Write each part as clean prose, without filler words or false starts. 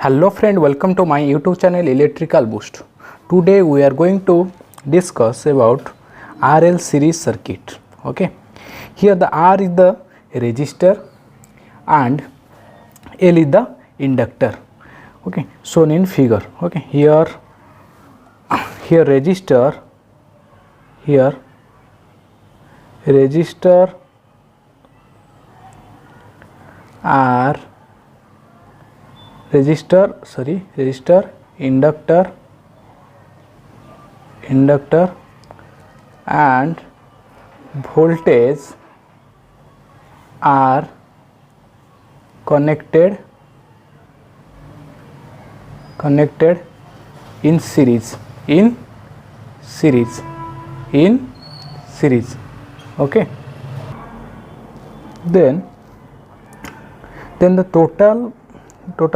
Hello friend, welcome to my YouTube channel Electrical Boost. Today we are going to discuss about RL series circuit. Okay, here the R is the resistor and L is the inductor. Okay, shown in figure. Okay, here resistor, here resistor R resistor, inductor and voltage are connected in series. Okay, then the total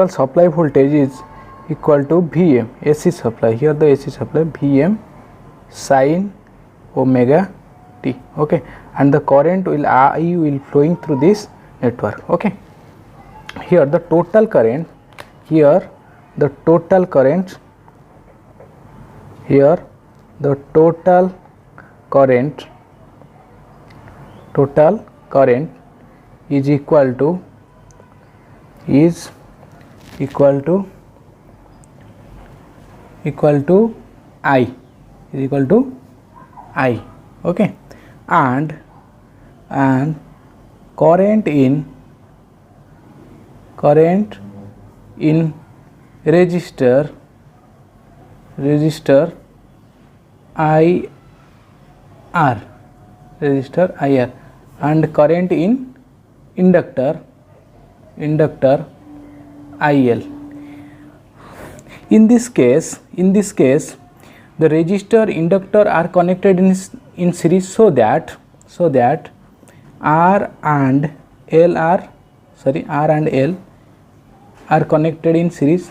supply voltage is equal to Vm AC supply. Here the AC supply Vm sin omega t. Okay, and the current will I will flowing through this network. Okay, here the total current, here the total current is equal to I. Okay, and current in resistor IR, and current in inductor IL. In this case the resistor inductor are connected in series so that R and L are connected in series,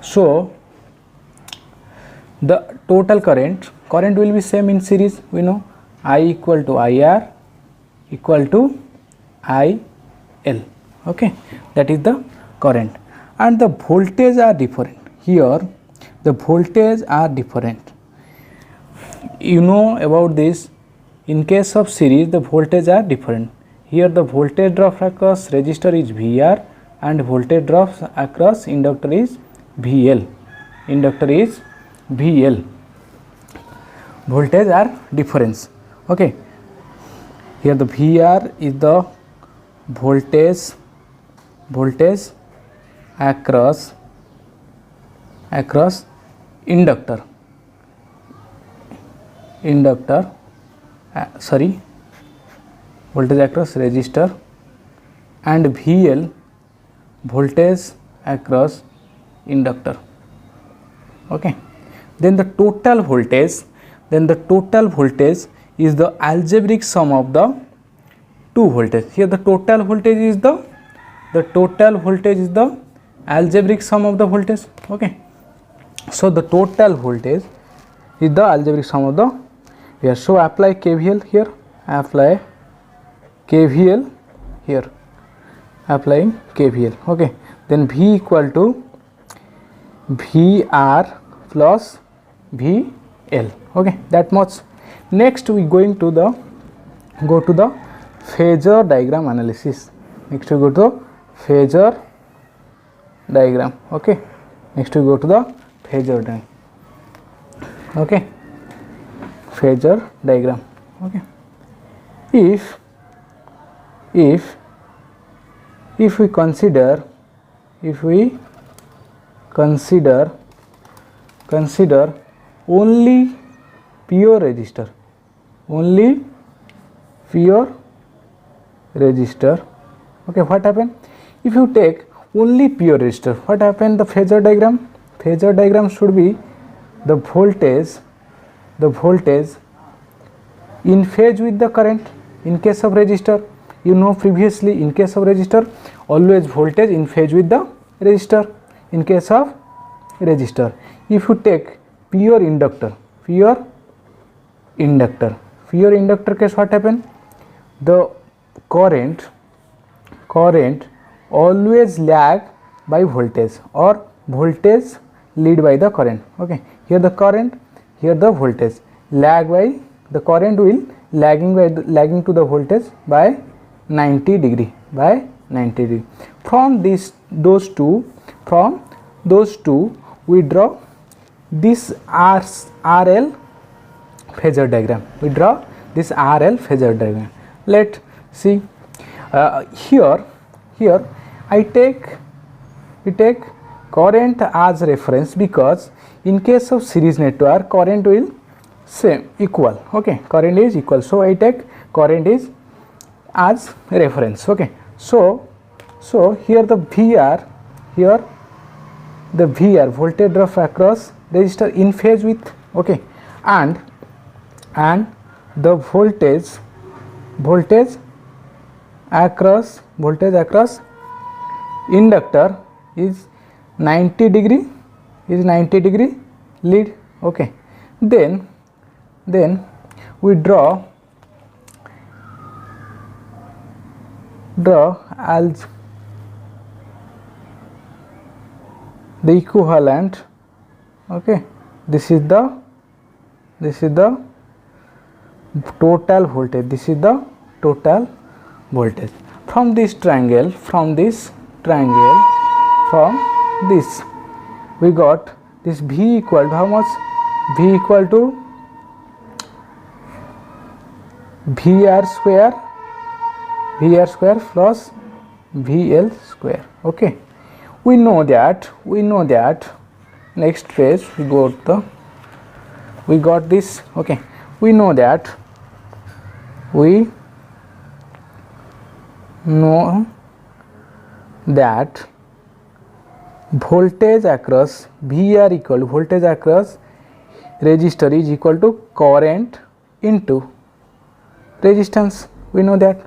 so the total current will be same in series. We know I equal to IR equal to IL. Okay, that is the current, and the voltage are different. Here the voltage are different. You know about this. In case of series, the voltage are different. Here the voltage drop across resistor is VR and voltage drop across inductor is VL. Voltage are difference. Okay, here the VR is the voltage across inductor voltage across resistor, and VL voltage across inductor. Okay, then the total voltage is the algebraic sum of the two voltage. Here the total voltage is the algebraic sum of the voltage. Okay, so the total voltage is the algebraic sum of the here. So apply KVL here, applying KVL. Okay, then V equal to VR plus VL. Okay, that much. Next we going to go to the phasor diagram analysis. Okay, next we go to the phasor diagram. Okay, phasor diagram. Okay, if we consider only pure resistor, okay, what happen if you take only pure resistor? What happen? The phasor diagram should be the voltage in phase with the current. In case of resistor, you know previously, in case of resistor always voltage in phase with the resistor. In case of resistor, if you take pure inductor, pure inductor case, what happen? the current always lag by voltage, or voltage lead by the current. Okay, here the current, here the voltage, lag by the current will lagging to the voltage by 90 degree, by 90 degree. From those two we draw this RL phasor diagram. We draw this RL phasor diagram. Let's see. Here we take current as reference, because in case of series network current will same equal. Okay, current is equal, so I take current is as reference. Okay, so here the VR, here the VR, voltage drop across resistor in phase with, okay, and the voltage across inductor is 90 degree lead. Okay, then we draw as the equivalent. Okay, this is the total voltage, this is the total voltage. From this we got this V equal to how much? V equal to VR square plus VL square. Okay, we know that next page we got this. Okay, we know that voltage across VR equal to voltage across resistor is equal to current into resistance. We know that.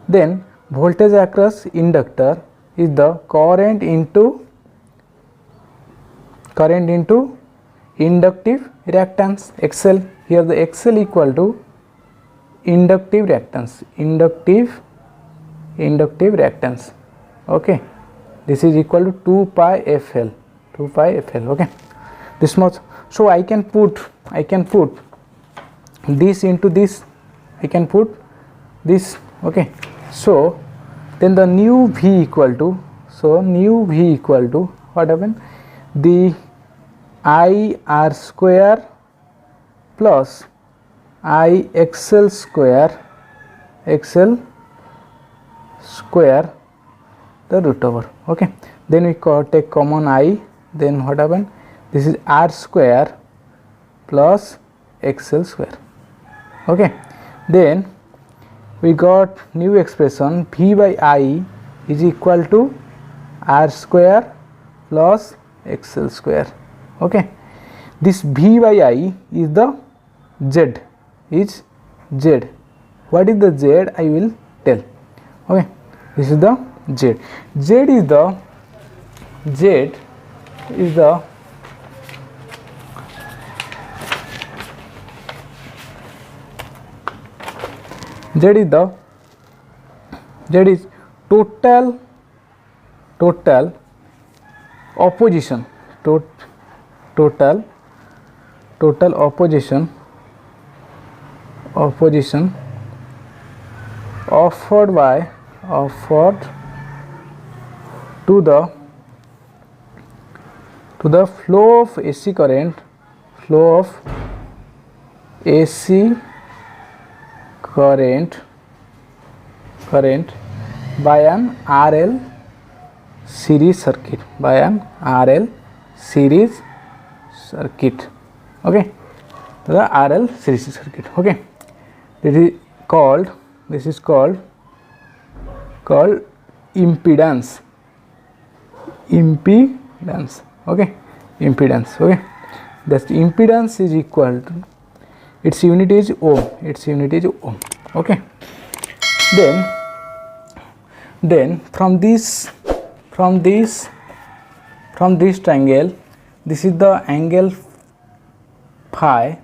Then voltage across inductor is the current into inductive reactance XL. Here the XL equal to inductive reactance, inductive reactance. Okay, this is equal to 2 pi FL. Okay, this much. So I can put this into this, I can put this. Okay, so then the new V equal to, what happened? The IR square plus IXL square the root over. Okay, then we take common I, then what happened? This is R square plus XL square. Okay, then we got new expression V by I is equal to R square plus XL square. Okay, this V by I is the Z, what is the Z I will tell. Okay, this is the Z is the total opposition, total opposition offered to the flow of AC current, by an RL series circuit, Okay, the RL series circuit. Okay, this is called impedance. Okay, impedance. Okay, that's the impedance is equal to, its unit is ohm. Okay, then from this triangle, this is the angle phi,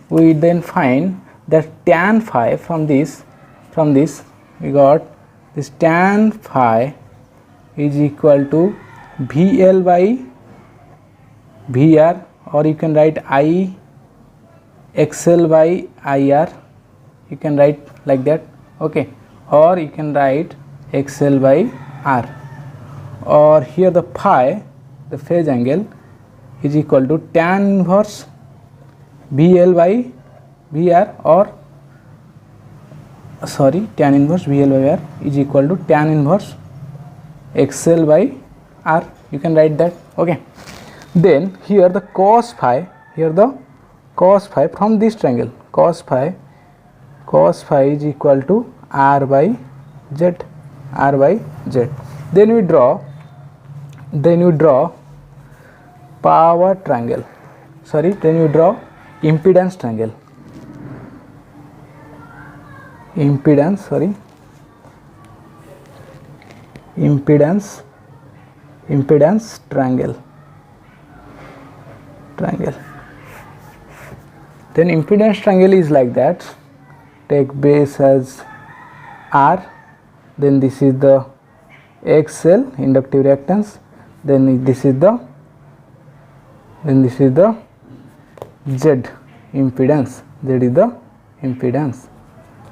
we then find that tan phi from this we got this tan phi is equal to VL by VR, or you can write I XL by IR, you can write like that, okay, or you can write XL by R, or here the phi, the phase angle, is equal to tan inverse VL by VR, or sorry, tan inverse VL by R is equal to tan inverse XL by R, you can write that, okay. Then here the cos phi, from this triangle, cos phi is equal to R by Z. Then we draw power triangle, then you draw impedance triangle, impedance triangle. Then impedance triangle is like that, take base as R, then this is the XL, inductive reactance, then this is the Z impedance, Z is the impedance,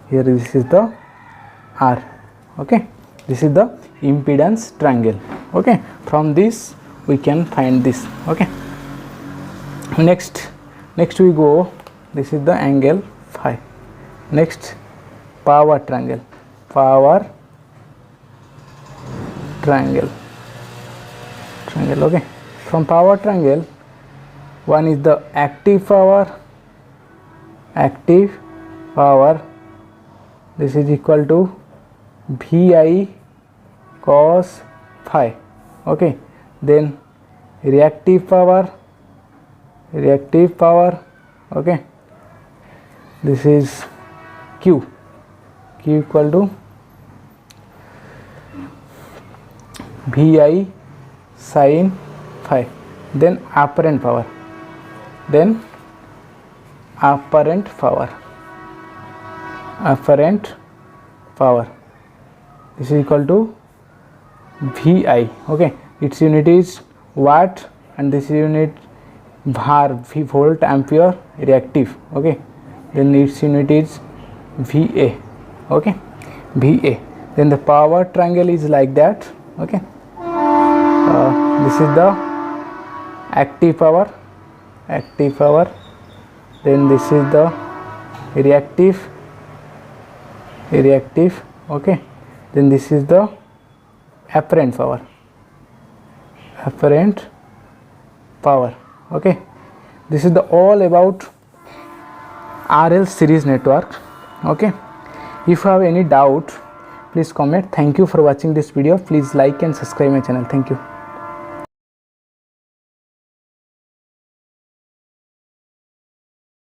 here this is the R, okay. This is the impedance triangle, okay. From this we can find this, okay. Next we go, this is the angle phi. Next, power triangle, okay. From power triangle, one is the active power, this is equal to VI cos phi, okay. Then reactive power, okay, this is Q equal to VI sin phi. Then apparent power, this is equal to VI, okay. Its unit is watt and this unit var, volt ampere reactive, okay. Then its unit is VA, okay, VA. Then the power triangle is like that, okay. This is the active power, then this is the reactive, okay. Then this is the apparent power, okay. This is the all about RL series network, okay. If you have any doubt, please comment. Thank you for watching this video. Please like and subscribe my channel. Thank you.